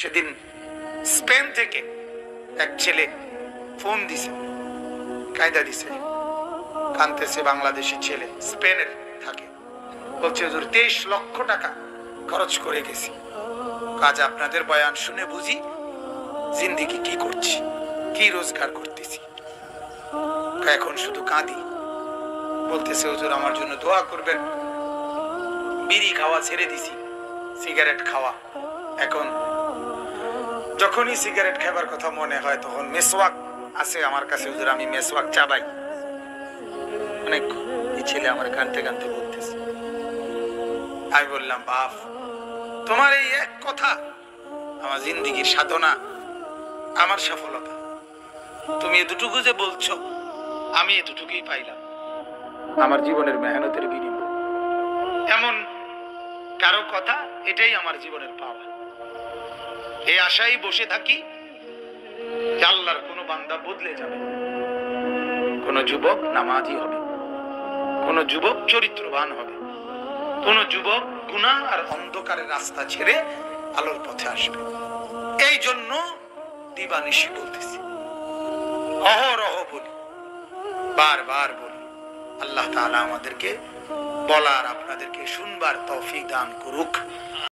সেদিন স্পেন থেকে এক ছেলে ফোন দিছে, কায়দা দিছে, কানতেছে, বাংলাদেশি ছেলে, স্পেনের থাকে। বলছে হুজুর 23 লক্ষ টাকা খরচ করে গেছি, কাজ আপনাদের বয়ান শুনে বুঝি জিন্দেগি কি করছি, কি রোজগার করতেছি, এখন শুধু কাঁদি। বলতেছে হুজুর আমার জন্য দোয়া করবেন, বিড়ি খাওয়া ছেড়ে দিছি, সিগারেট খাওয়া, এখন যখনই সিগারেট খাবার কথা মনে হয় তখন মেসওয়াক আছে আমার কাছে, হুজুর আমি মেসওয়াক চাবাই। অনেক এই ছেলে আমার কানতে কানতে বলতেছে। আমি বললাম বাপ, তোমার এই এক কথা আমার জিন্দেগির সাধনা, আমার সফলতা। তুমি এতটুকু যে বলছো, আমি এতটুকুই পাইলাম আমার জীবনের মেহনতের বিনিময়। এমন কারো কথা, এটাই আমার জীবনের পাওয়া। এই আশায় বসে থাকি যে আল্লাহর কোনো বান্দা বদলে যাবে, কোন যুবক নামাজি হবে, কোন যুবক চরিত্রবান হবে, কোন যুবক গুনাহ আর অন্ধকারের রাস্তা ছেড়ে আলোর পথে আসবে। এই জন্য দিবানিশি বলতেছি, অহরহ বলি, বারবার বলি। আল্লাহ তাআলা আমাদেরকে বলার, আপনাদেরকে শুনবার তৌফিক দান করুক।